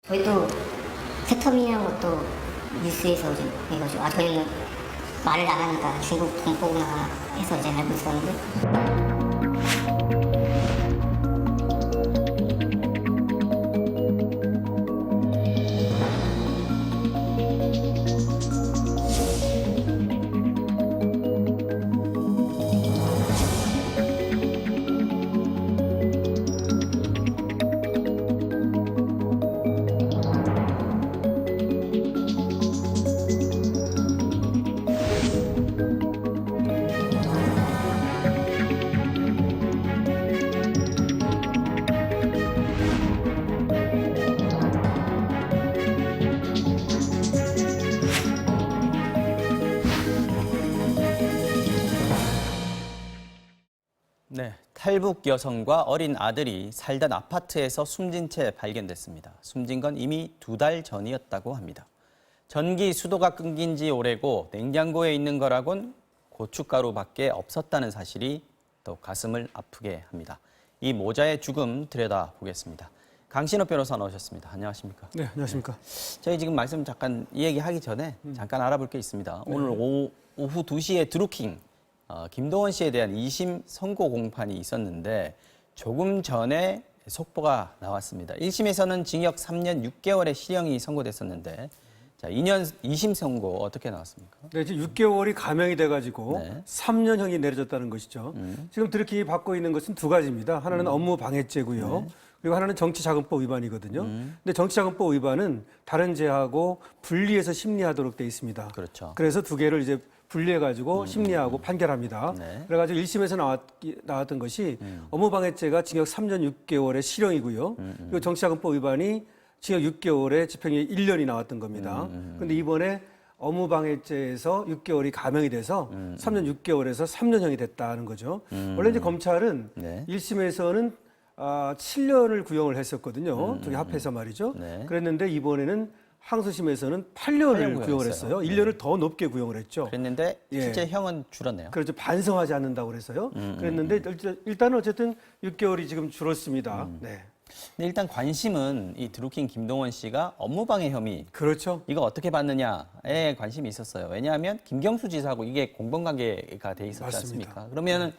저희도 새터미라는 것도 뉴스에서 이제 해가지고 저희는 말을 나가니까 중국 동포구나 해서 이제 알고 있었는데. 네, 탈북 여성과 어린 아들이 살던 아파트에서 숨진 채 발견됐습니다. 숨진 건 이미 2달 전이었다고 합니다. 전기 수도가 끊긴 지 오래고 냉장고에 있는 거라곤 고춧가루밖에 없었다는 사실이 또 가슴을 아프게 합니다. 이 모자의 죽음 들여다보겠습니다. 강신호 변호사 나오셨습니다. 안녕하십니까? 네, 안녕하십니까? 저희 지금 말씀 잠깐 이 얘기하기 전에 잠깐 알아볼 게 있습니다. 오늘 오후 2시에 드루킹 김동원 씨에 대한 2심 선고 공판이 있었는데 조금 전에 속보가 나왔습니다. 1심에서는 징역 3년 6개월의 실형이 선고됐었는데 자, 2심 선고 어떻게 나왔습니까? 네, 지금 6개월이 감형이 돼가지고 네. 3년형이 내려졌다는 것이죠. 지금 드루킹이 받고 있는 것은 두 가지입니다. 하나는 업무 방해죄고요. 그리고 하나는 정치자금법 위반이거든요. 근데 정치자금법 위반은 다른 죄하고 분리해서 심리하도록 돼 있습니다. 그렇죠. 그래서 두 개를 이제 분리해가지고 심리하고 판결합니다. 네. 그래가지고 1심에서 나왔던 것이 업무방해죄가 징역 3년 6개월의 실형이고요. 그리고 정치자금법 위반이 징역 6개월에 집행유예 1년이 나왔던 겁니다. 그런데 이번에 업무방해죄에서 6개월이 감형이 돼서 3년 6개월에서 3년형이 됐다는 거죠. 원래 이제 검찰은 네. 1심에서는 7년을 구형을 했었거든요. 두 개 합해서 말이죠. 네. 그랬는데 이번에는 항소심에서는 8년을 구형을 했어요. 1년을 더 높게 구형을 했죠. 그랬는데 예. 실제 형은 줄었네요. 그렇죠. 반성하지 않는다고 그래서요. 그랬는데 일단은 어쨌든 6개월이 지금 줄었습니다. 네. 근데 일단 관심은 이 드루킹 김동원 씨가 업무방해 혐의 그렇죠. 이거 어떻게 받느냐에 관심이 있었어요. 왜냐하면 김경수 지사하고 이게 공범관계가 돼 있었지 맞습니다. 않습니까? 그러면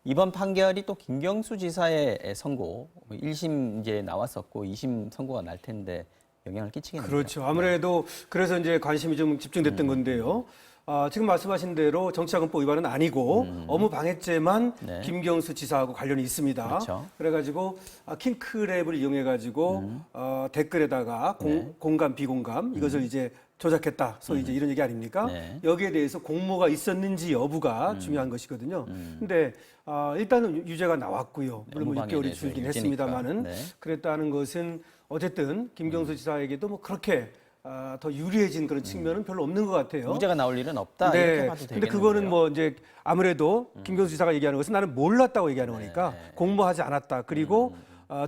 이번 판결이 또 김경수 지사의 선고, 1심 이제 나왔었고 2심 선고가 날 텐데 영향을 끼치겠네요. 그렇죠. 아무래도 그래서 이제 관심이 좀 집중됐던 건데요. 지금 말씀하신 대로 정치자금법 위반은 아니고 업무방해죄만 네. 김경수 지사하고 관련이 있습니다. 그렇죠. 그래가지고 킹크랩을 이용해가지고 댓글에다가 공감 비공감 이것을 이제 조작했다. 소위 이제 이런 얘기 아닙니까? 네. 여기에 대해서 공모가 있었는지 여부가 중요한 것이거든요. 근데 일단은 유죄가 나왔고요. 물론 뭐 업무방해에 6개월이 대해서 줄긴 유죄니까. 했습니다만은 네. 그랬다는 것은 어쨌든 김경수 지사에게도 뭐 그렇게 더 유리해진 그런 측면은 별로 없는 것 같아요. 무죄가 나올 일은 없다 이렇게 네. 봐도 되겠는데요. 근데 그거는 뭐 이제 아무래도 김경수 지사가 얘기하는 것은 나는 몰랐다고 얘기하는 거니까 공모하지 않았다. 그리고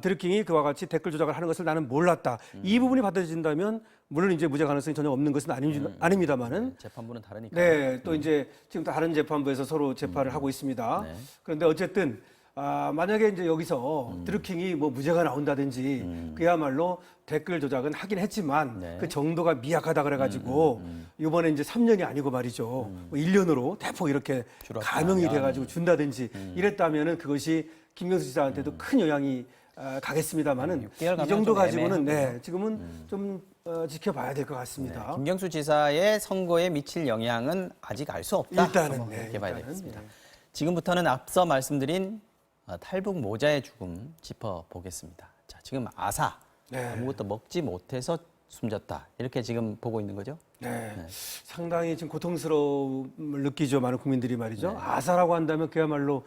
드루킹이 그와 같이 댓글 조작을 하는 것을 나는 몰랐다. 이 부분이 받아들여진다면 물론 이제 무죄 가능성이 전혀 없는 것은 아닙니다만은 재판부는 다르니까. 네, 또 이제 지금 다른 재판부에서 서로 재판을 하고 있습니다. 네. 그런데 어쨌든 만약에 이제 여기서 드루킹이 뭐 무죄가 나온다든지 그야말로 댓글 조작은 하긴 했지만 네. 그 정도가 미약하다 그래가지고 이번에 이제 3년이 아니고 말이죠. 뭐 1년으로 대폭 이렇게 줄었다면. 감형이 돼가지고 준다든지 이랬다면은 그것이 김경수 지사한테도 큰 영향이 가겠습니다만은 6개월 이 가면 정도 좀 가지고는 애매하고요. 네, 지금은 좀 지켜봐야 될 것 같습니다. 김경수 지사의 선고에 미칠 영향은 아직 알 수 없다. 일단은, 한번 네, 이렇게 봐야 일단은, 되겠습니다. 네. 지금부터는 앞서 말씀드린 탈북 모자의 죽음 짚어보겠습니다. 자, 지금 아사 네. 아무것도 먹지 못해서 숨졌다 이렇게 지금 보고 있는 거죠? 네. 상당히 지금 고통스러움을 느끼죠. 많은 국민들이 말이죠. 아사라고 한다면 그야말로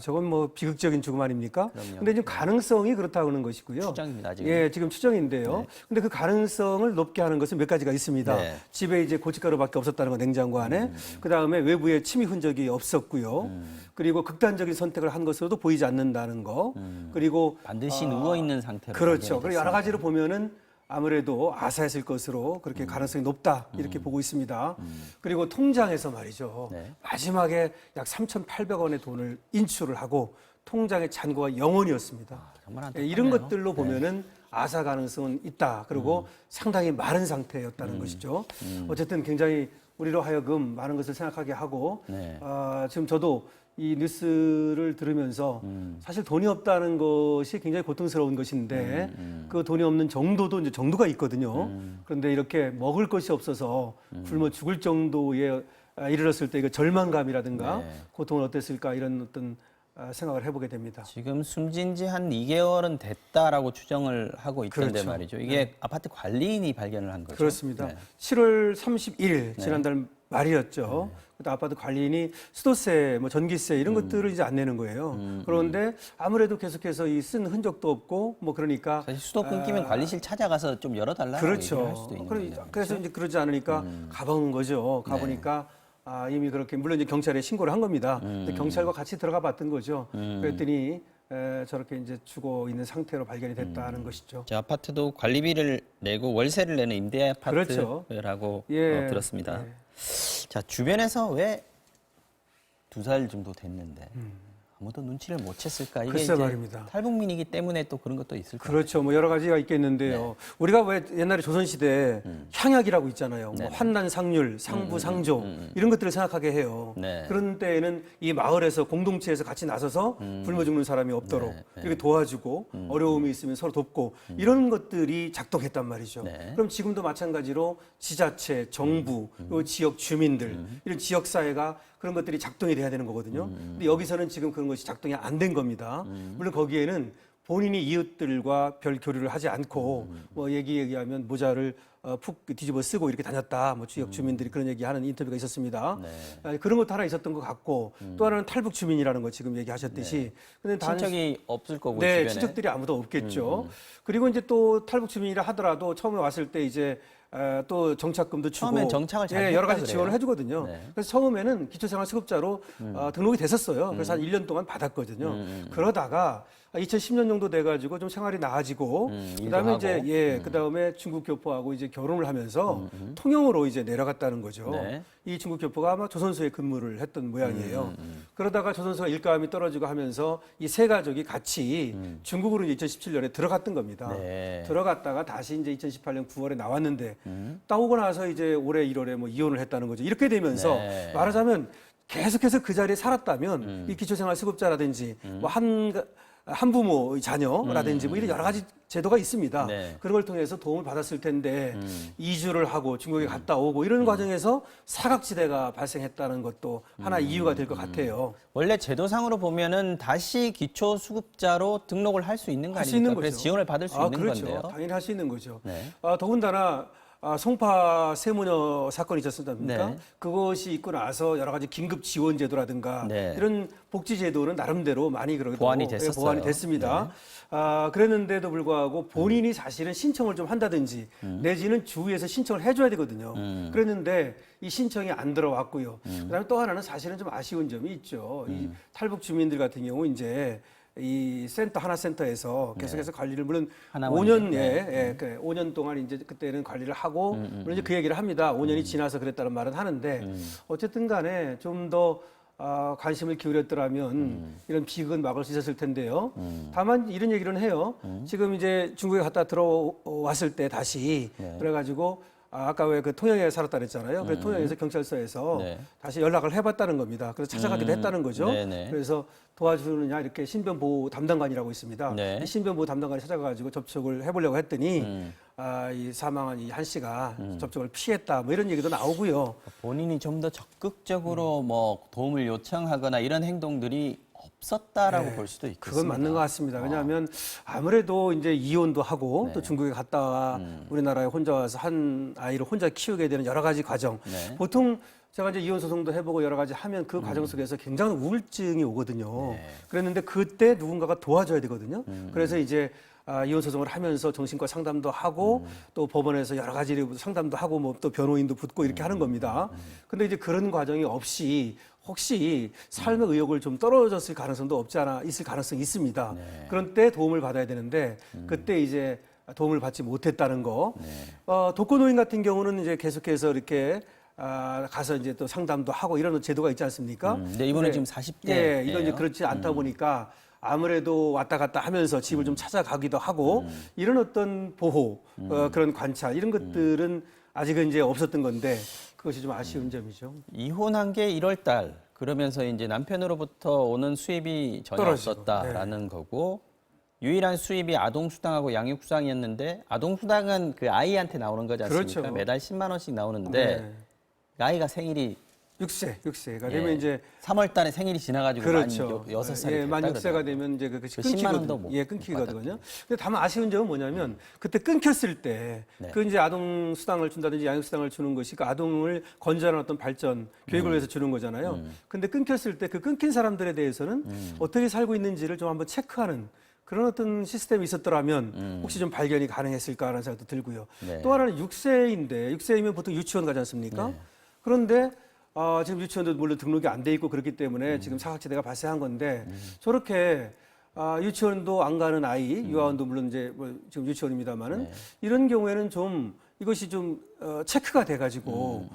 저건 뭐 비극적인 죽음 아닙니까? 그럼요. 근데 지금 가능성이 그렇다고 하는 것이고요. 추정입니다, 지금. 예, 지금 추정인데요. 근데 그 가능성을 높게 하는 것은 몇 가지가 있습니다. 네. 집에 이제 고춧가루밖에 없었다는 거 냉장고 안에. 그다음에 외부에 침입 흔적이 없었고요. 그리고 극단적인 선택을 한 것으로도 보이지 않는다는 거. 그리고 반드시 누워 있는 상태로 그렇죠. 그리고 발견이 여러 됐습니다. 가지로 보면은 아무래도 아사했을 것으로 그렇게 가능성이 높다 이렇게 보고 있습니다. 그리고 통장에서 말이죠. 네. 마지막에 약 3,800원의 돈을 인출을 하고 통장의 잔고가 0원이었습니다. 정말 이런 안타깝네요. 것들로 보면은 아사 가능성은 있다. 그리고 상당히 마른 상태였다는 것이죠. 어쨌든 굉장히 우리로 하여금 많은 것을 생각하게 하고 네. 지금 저도 이 뉴스를 들으면서 사실 돈이 없다는 것이 굉장히 고통스러운 것인데 그 돈이 없는 정도도 이제 정도가 있거든요. 그런데 이렇게 먹을 것이 없어서 굶어 죽을 정도에 이르렀을 때 이거 절망감이라든가 네. 고통은 어땠을까 이런 어떤 생각을 해보게 됩니다. 지금 숨진 지 한 2개월은 됐다라고 추정을 하고 있던데 그렇죠. 말이죠. 이게 아파트 관리인이 발견을 한 거죠. 그렇습니다. 네. 7월 31일 지난달 말이었죠. 그때 아파트 관리인이 수도세, 뭐 전기세 이런 것들을 이제 안 내는 거예요. 그런데 아무래도 계속해서 이 쓴 흔적도 없고 뭐 그러니까 사실 수도 끊기면 관리실 찾아가서 좀 열어달라고 얘기를 할 그렇죠. 수도 있는 건데. 그래서 이제 그러지 않으니까 가본 거죠. 가보니까 이미 그렇게 물론 이제 경찰에 신고를 한 겁니다. 근데 경찰과 같이 들어가 봤던 거죠. 그랬더니 저렇게 이제 죽어 있는 상태로 발견이 됐다는 것이죠. 저 아파트도 관리비를 내고 월세를 내는 임대 그렇죠. 아파트라고 예. 들었습니다. 예. 자, 주변에서 왜 2살 정도 됐는데 아무도 눈치를 못 챘을까? 이게 글쎄 이제 말입니다. 탈북민이기 때문에 또 그런 것도 있을 거예요. 그렇죠. 뭐 여러 가지가 있겠는데요. 우리가 왜 옛날에 조선시대 향약이라고 있잖아요. 뭐 환난, 상률, 상부, 상조 이런 것들을 생각하게 해요. 네. 그런 때에는 이 마을에서 공동체에서 같이 나서서 굶어 죽는 사람이 없도록 이렇게 도와주고 어려움이 있으면 서로 돕고 이런 것들이 작동했단 말이죠. 네. 그럼 지금도 마찬가지로 지자체, 정부, 요 지역 주민들 이런 지역 사회가 그런 것들이 작동이 돼야 되는 거거든요. 근데 여기서는 지금 그런 것이 작동이 안 된 겁니다. 물론 거기에는 본인이 이웃들과 별 교류를 하지 않고 뭐 얘기하면 모자를 푹 뒤집어 쓰고 이렇게 다녔다. 뭐 지역 주민들이 그런 얘기하는 인터뷰가 있었습니다. 그런 것도 하나 있었던 것 같고 또 하나는 탈북 주민이라는 거 지금 얘기하셨듯이. 근데 친척이 없을 거고 네, 주변에. 친척들이 아무도 없겠죠. 그리고 이제 또 탈북 주민이라 하더라도 처음에 왔을 때 이제 또 정착금도 주고 처음엔 정착을 잘 여러 가지 했다 지원을 그래요. 해주거든요. 네. 그래서 처음에는 기초생활수급자로 등록이 됐었어요. 그래서 한 1년 동안 받았거든요. 그러다가 2010년 정도 돼가지고 좀 생활이 나아지고 그다음에 일도 이제 그다음에 중국 교포하고 이제 결혼을 하면서 통영으로 이제 내려갔다는 거죠. 네. 이 중국 교포가 아마 조선소에 근무를 했던 모양이에요. 그러다가 조선소가 일감이 떨어지고 하면서 이 세 가족이 같이 중국으로 이제 2017년에 들어갔던 겁니다. 네. 들어갔다가 다시 이제 2018년 9월에 나왔는데 나오고 나서 이제 올해 1월에 뭐 이혼을 했다는 거죠. 이렇게 되면서 네. 말하자면 계속해서 그 자리에 살았다면 이 기초생활수급자라든지 뭐 한부모 자녀라든지 뭐 이런 여러 가지 제도가 있습니다. 네. 그런 걸 통해서 도움을 받았을 텐데 이주를 하고 중국에 갔다 오고 이런 과정에서 사각지대가 발생했다는 것도 하나 이유가 될 것 같아요. 원래 제도상으로 보면은 다시 기초수급자로 등록을 할 수 있는 거 할 수 있는 아닙니까? 그래서 거죠. 지원을 받을 수 있는 그렇죠. 건데요. 당연히 할 수 있는 거죠. 네. 더군다나 송파 세무녀 사건이 있었지 않습니까? 네. 그것이 있고 나서 여러 가지 긴급 지원 제도라든가 네. 이런 복지 제도는 나름대로 많이 그래도 보완이 됐었어요. 보완이 됐습니다. 그랬는데도 불구하고 본인이 사실은 신청을 좀 한다든지 내지는 주위에서 신청을 해줘야 되거든요. 그랬는데 이 신청이 안 들어왔고요. 그다음에 또 하나는 사실은 좀 아쉬운 점이 있죠. 이 탈북 주민들 같은 경우 이제 이 센터 하나센터에서 계속해서 관리를 물론 하나만이죠. 5년 5년 동안 이제 그때는 관리를 하고 물론 이제 그 얘기를 합니다. 5년이 지나서 그랬다는 말은 하는데 어쨌든 간에 좀 더 관심을 기울였더라면 이런 비극은 막을 수 있었을 텐데요. 다만 이런 얘기는 해요. 지금 이제 중국에 갔다 들어왔을 때 다시 그래가지고 아까 왜 그 통영에 살았다 그랬잖아요. 그래서 통영에서 경찰서에서 네. 다시 연락을 해봤다는 겁니다. 그래서 찾아가기도 했다는 거죠. 네네. 그래서 도와주느냐 이렇게 신변보호 담당관이라고 있습니다. 네. 이 신변보호 담당관이 찾아가지고 접촉을 해보려고 했더니 이 사망한 이 한 씨가 접촉을 피했다 뭐 이런 얘기도 나오고요. 본인이 좀 더 적극적으로 뭐 도움을 요청하거나 이런 행동들이 없었다라고 볼 수도 있겠습니다. 그건 맞는 것 같습니다. 왜냐하면 아무래도 이제 이혼도 하고 또 중국에 갔다가 우리나라에 혼자 와서 한 아이를 혼자 키우게 되는 여러 가지 과정. 네. 보통 제가 이제 이혼 소송도 해보고 여러 가지 하면 그 과정 속에서 굉장한 우울증이 오거든요. 그랬는데 그때 누군가가 도와줘야 되거든요. 그래서 이제 이혼 소송을 하면서 정신과 상담도 하고 또 법원에서 여러 가지 상담도 하고 뭐 또 변호인도 붙고 이렇게 하는 겁니다. 근데 이제 그런 과정이 없이 혹시 삶의 의욕을 좀 떨어졌을 가능성도 없지 않아 있을 가능성이 있습니다. 그런 때 도움을 받아야 되는데 그때 이제 도움을 받지 못했다는 거. 독거노인 같은 경우는 이제 계속해서 이렇게 가서 이제 또 상담도 하고 이런 제도가 있지 않습니까? 네, 이분은 지금 40대. 예, 이건 이제 그렇지 않다 보니까 아무래도 왔다 갔다 하면서 집을 좀 찾아가기도 하고 이런 어떤 보호, 그런 관찰 이런 것들은 아직은 이제 없었던 건데 그것이 좀 아쉬운 점이죠. 이혼한 게 1월 달 그러면서 이제 남편으로부터 오는 수입이 전혀 떨어지고, 없었다라는 거고 유일한 수입이 아동수당하고 양육수당이었는데 아동수당은 그 아이한테 나오는 거지 않습니까? 그렇죠. 매달 10만 원씩 나오는데 네. 그 아이가 생일이 6세가 예, 되면 이제 3월 달에 생일이 지나가지고 그렇죠. 만 6살이 예, 됐다 만 6세가 그러더라고요. 되면 이제 그 그 10만 원도 못 끊기거든요. 근데 다만 아쉬운 점은 뭐냐면 그때 끊겼을 때 네. 그 이제 아동 수당을 준다든지 양육 수당을 주는 것이 그 아동을 건전한 어떤 발전, 교육을 위해서 주는 거잖아요. 근데 끊겼을 때 그 끊긴 사람들에 대해서는 어떻게 살고 있는지를 좀 한번 체크하는 그런 어떤 시스템이 있었더라면 혹시 좀 발견이 가능했을까라는 생각도 들고요. 네. 또 하나는 6세인데 6세이면 보통 유치원 가지 않습니까? 그런데 지금 유치원도 물론 등록이 안 돼 있고 그렇기 때문에 지금 사각지대가 발생한 건데 저렇게 유치원도 안 가는 아이, 유아원도 물론 이제 뭐 지금 유치원입니다만은 이런 경우에는 좀 이것이 좀 체크가 돼가지고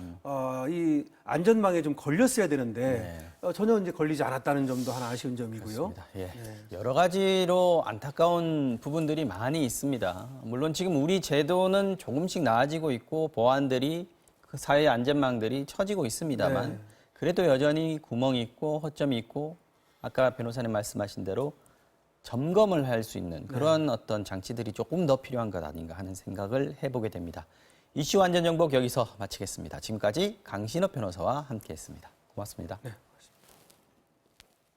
이 안전망에 좀 걸렸어야 되는데 전혀 이제 걸리지 않았다는 점도 하나 아쉬운 점이고요. 그렇습니다. 예. 여러 가지로 안타까운 부분들이 많이 있습니다. 물론 지금 우리 제도는 조금씩 나아지고 있고 보안들이 그 사회 안전망들이 처지고 있습니다만 네. 그래도 여전히 구멍이 있고 허점이 있고 아까 변호사님 말씀하신 대로 점검을 할 수 있는 그런 어떤 장치들이 조금 더 필요한 것 아닌가 하는 생각을 해보게 됩니다. 이슈 안전정복 여기서 마치겠습니다. 지금까지 강신업 변호사와 함께했습니다. 고맙습니다. 네.